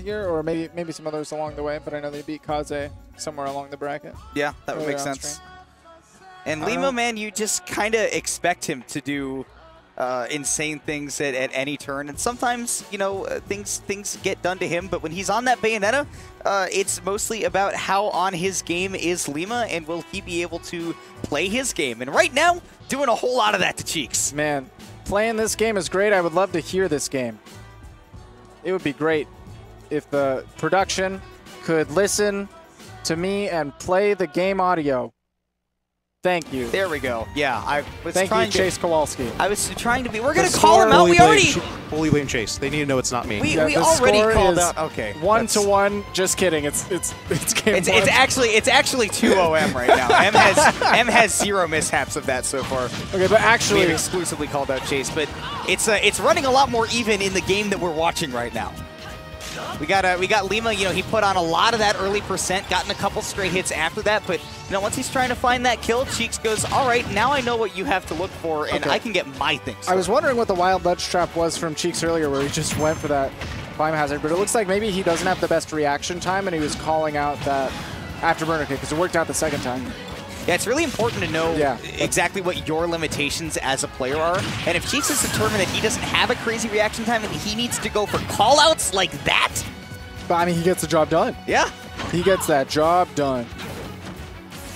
here, or maybe some others along the way, but I know they beat Kaze somewhere along the bracket. Yeah, that would make sense. And Lima, man, you just kind of expect him to do insane things at any turn, and sometimes, you know, things get done to him, but when he's on that Bayonetta, it's mostly about how on his game is Lima, and will he be able to play his game. And right now, doing a whole lot of that to Cheeks. Man, playing this game is great. I would love to hear this game. It would be great if the production could listen to me and play the game audio. Thank you. There we go. Yeah, I was Thank trying you, Chase Kowalski. I was trying to be. We're gonna call him out. We already fully blame Chase. They need to know it's not me. We already called out. Okay. 1-1. Just kidding. It's game. It's actually 2-0 right now. M has 0 mishaps of that so far. Okay, but actually, we've exclusively called out Chase, but it's running a lot more even in the game that we're watching right now. We got Lima, you know, he put on a lot of that early percent, gotten a couple straight hits after that, but you know, once he's trying to find that kill, Cheeks goes, all right, now I know what you have to look for, and I can get my things. I was wondering what the wild ledge trap was from Cheeks earlier, where he just went for that biohazard, but it looks like maybe he doesn't have the best reaction time, and he was calling out that afterburner kick, because it worked out the second time. Yeah, it's really important to know exactly what your limitations as a player are. And if Cheeks is determined that he doesn't have a crazy reaction time and he needs to go for callouts like that. But I mean, he gets the job done. Yeah. He gets that job done.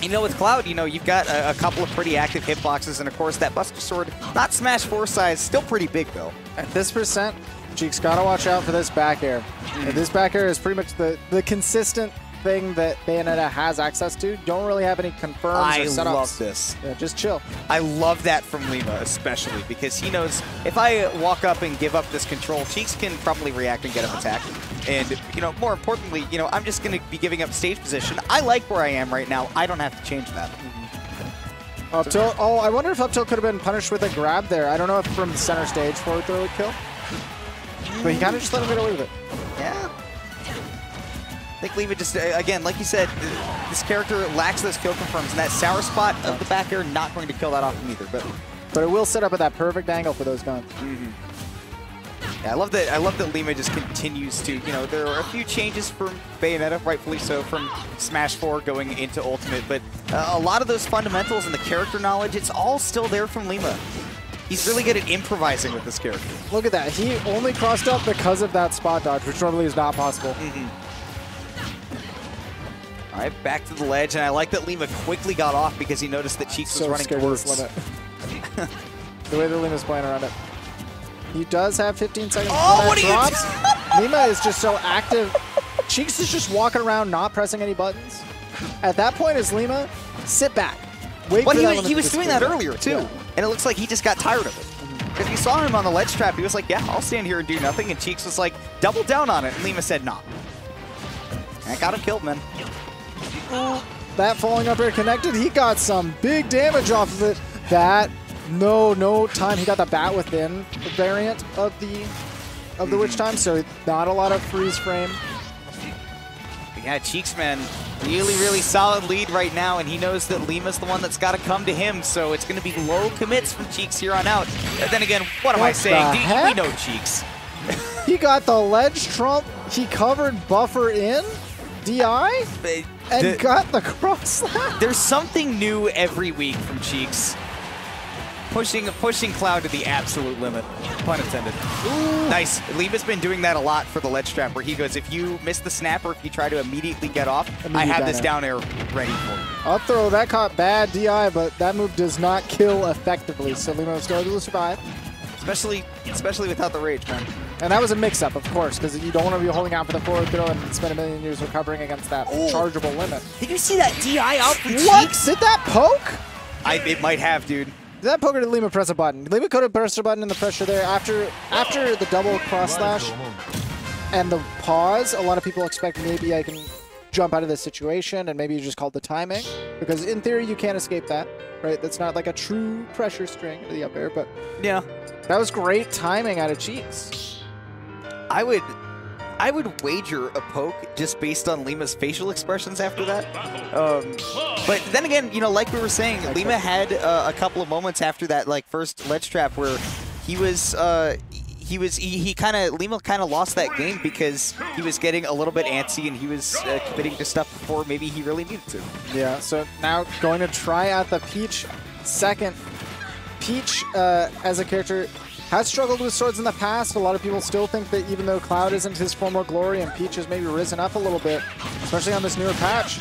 You know, with Cloud, you know, you've got a couple of pretty active hitboxes, and of course that Buster Sword, not Smash 4 size, still pretty big though. At this percent, Cheeks gotta watch out for this back air. This back air is pretty much the consistent thing that Bayonetta has access to. Don't really have any confirms or setups. I love this. Yeah, just chill. I love that from Lima, especially because he knows if I walk up and give up this control, Cheeks can probably react and get up attack. And, you know, more importantly, you know, I'm just going to be giving up stage position. I like where I am right now. I don't have to change that. Up tilt. Oh, I wonder if up tilt could have been punished with a grab there. I don't know if from the center stage forward throw would kill. But he kind of just let him get away with it. Yeah. I think Lima just, again, like you said, this character lacks those kill confirms, and that sour spot of the back air not going to kill that off him either. But it will set up at that perfect angle for those guns. Yeah, I love that Lima just continues to, you know, there are a few changes from Bayonetta, rightfully so, from Smash 4 going into Ultimate, but a lot of those fundamentals and the character knowledge, it's all still there from Lima. He's really good at improvising with this character. Look at that. He only crossed up because of that spot dodge, which normally is not possible. All right, back to the ledge, and I like that Lima quickly got off because he noticed that Cheeks was running towards limit. The way that Lima's playing around it. He does have 15 seconds before that drops. Lima is just so active. Cheeks is just walking around not pressing any buttons. At that point, as Lima, sit back. Wait but for that he was doing that earlier, too. Yeah. And it looks like he just got tired of it. Because we saw him on the ledge trap. He was like, yeah, I'll stand here and do nothing. And Cheeks was like, double down on it. And Lima said, nah. And got him killed, man. That falling up air connected, he got some big damage off of it. That, no time. He got the bat within the variant of the witch time, so not a lot of freeze frame. Yeah, Cheeks, man, really solid lead right now, and he knows that Lima's the one that's got to come to him, so it's going to be low commits from Cheeks here on out. And then again, what am I saying? We know Cheeks. He got the ledge trump. He covered buffer in DI. And got the cross slap. There's something new every week from Cheeks. Pushing Cloud to the absolute limit. Pun intended. Ooh. Nice. Lima's been doing that a lot for the ledge trap, where he goes, if you miss the snap or if you try to immediately get off, I have this down air ready for you. Up throw, that caught bad DI, but that move does not kill effectively, so Lima was still able to survive. Especially without the rage, man. And that was a mix-up, of course, because you don't want to be holding out for the forward throw and spend a million years recovering against that chargeable limit. Did you see that DI out from Cheeks? What? Did that poke? It might have, dude. Did that poke or did Lima press a button? Lima could have pressed a button in the pressure there. After the double cross slash and the pause, a lot of people expect maybe I can jump out of this situation, and maybe you just called the timing, because in theory you can't escape that, right? That's not like a true pressure string to the up air, but yeah, that was great timing out of Cheeks. I would wager a poke just based on Lima's facial expressions after that. But then again, you know, like we were saying, Lima had a couple of moments after that, like first ledge trap, where he was Lima kind of lost that game because he was getting a little bit antsy and he was committing to stuff before maybe he really needed to. Yeah, so now going to try out the Peach second. Peach, as a character, has struggled with swords in the past. A lot of people still think that even though Cloud isn't his former glory and Peach has maybe risen up a little bit, especially on this newer patch,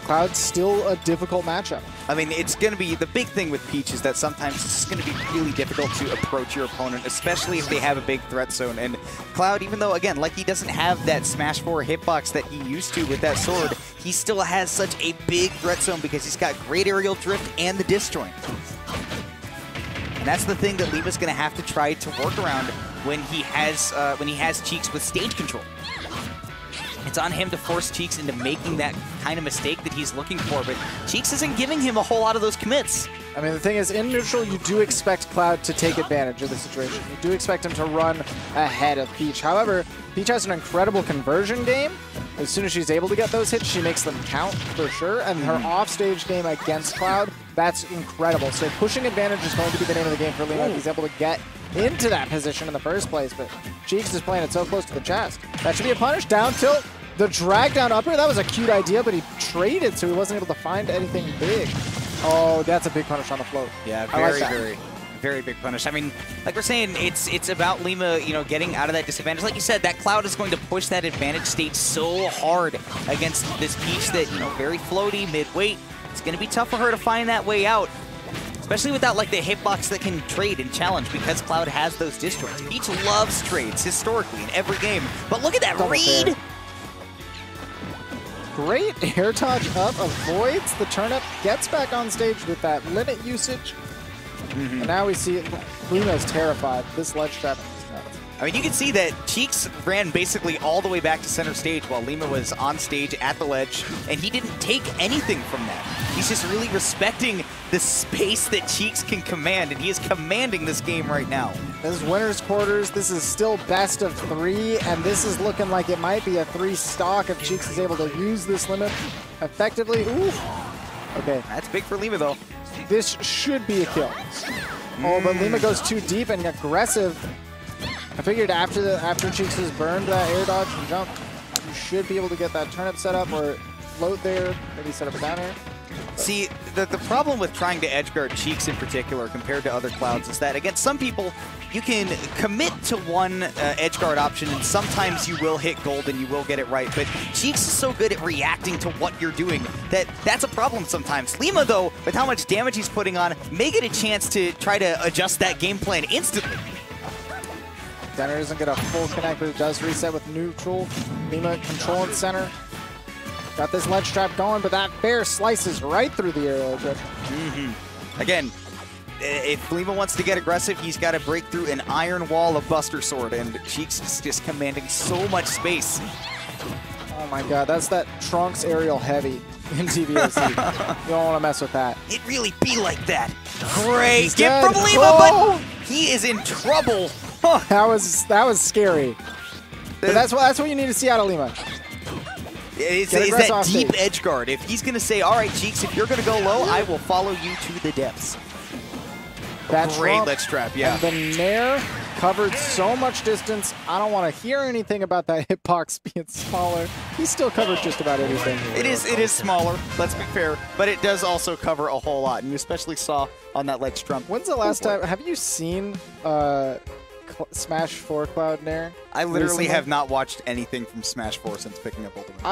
Cloud's still a difficult matchup. I mean, it's going to be, the big thing with Peach is that sometimes it's going to be really difficult to approach your opponent, especially if they have a big threat zone. And Cloud, even though, again, like he doesn't have that Smash 4 hitbox that he used to with that sword, he still has such a big threat zone because he's got great aerial drift and the disjoint. And that's the thing that Lima's going to have to try to work around when he has Cheeks with stage control. It's on him to force Cheeks into making that kind of mistake that he's looking for, but Cheeks isn't giving him a whole lot of those commits. I mean, the thing is, in neutral, you do expect Cloud to take advantage of the situation. You do expect him to run ahead of Peach. However, Peach has an incredible conversion game. As soon as she's able to get those hits, she makes them count for sure. And her offstage game against Cloud, that's incredible. So pushing advantage is going to be the name of the game for Lima if he's able to get into that position in the first place. But Cheeks is playing it so close to the chest. That should be a punish. Down tilt. The drag down upper, that was a cute idea, but he traded, so he wasn't able to find anything big. Oh, that's a big punish on the float. Yeah, very big punish. I mean, like we're saying, it's about Lima, you know, getting out of that disadvantage. Like you said, that Cloud is going to push that advantage stage so hard against this Peach that, you know, very floaty, mid-weight. It's going to be tough for her to find that way out, especially without, like, the hitbox that can trade and challenge because Cloud has those disjoints. Peach loves trades, historically, in every game. But look at that read! Fair. Great air dodge up, avoids the turnip, gets back on stage with that limit usage. And now we see Lima is terrified. This ledge trap is nuts. I mean, you can see that Cheeks ran basically all the way back to center stage while Lima was on stage at the ledge, and he didn't take anything from that. He's just really respecting the space that Cheeks can command, and he is commanding this game right now. This is winner's quarters. This is still best of 3, and this is looking like it might be a 3 stock if Cheeks is able to use this limit effectively. Ooh. Okay. That's big for Lima, though. This should be a kill. Oh, but Lima goes too deep and aggressive. I figured after Cheeks has burned that air dodge and jump, you should be able to get that turnip set up or float there, maybe set up a down air. See, the problem with trying to edgeguard Cheeks in particular compared to other Clouds is that, against some people, you can commit to one edgeguard option and sometimes you will hit gold and you will get it right, but Cheeks is so good at reacting to what you're doing that that's a problem sometimes. Lima, though, with how much damage he's putting on, may get a chance to try to adjust that game plan instantly. Center doesn't get a full connect, but it does reset with neutral. Lima controlling center. Got this ledge trap going, but that bear slices right through the aerial drift. Again, if Lima wants to get aggressive, he's got to break through an iron wall of Buster Sword, and Cheeks is just commanding so much space. Oh my god, that's that Trunks aerial heavy in TVOC. You don't want to mess with that. It really be like that. Great skip dead. from Lima, but he is in trouble. Huh. That was scary. But that's what you need to see out of Lima. Is that deep edge guard. If he's going to say, all right, Cheeks, if you're going to go low, I will follow you to the depths. That great ledge trap, yeah. And the Nair covered so much distance. I don't want to hear anything about that hitbox being smaller. He still covered just about everything. It is smaller, let's be fair, but it does also cover a whole lot, and you especially saw on that ledge trump. When's the last time? Have you seen Smash 4 Cloud Nair? I literally have not watched anything from Smash 4 since picking up Ultimate.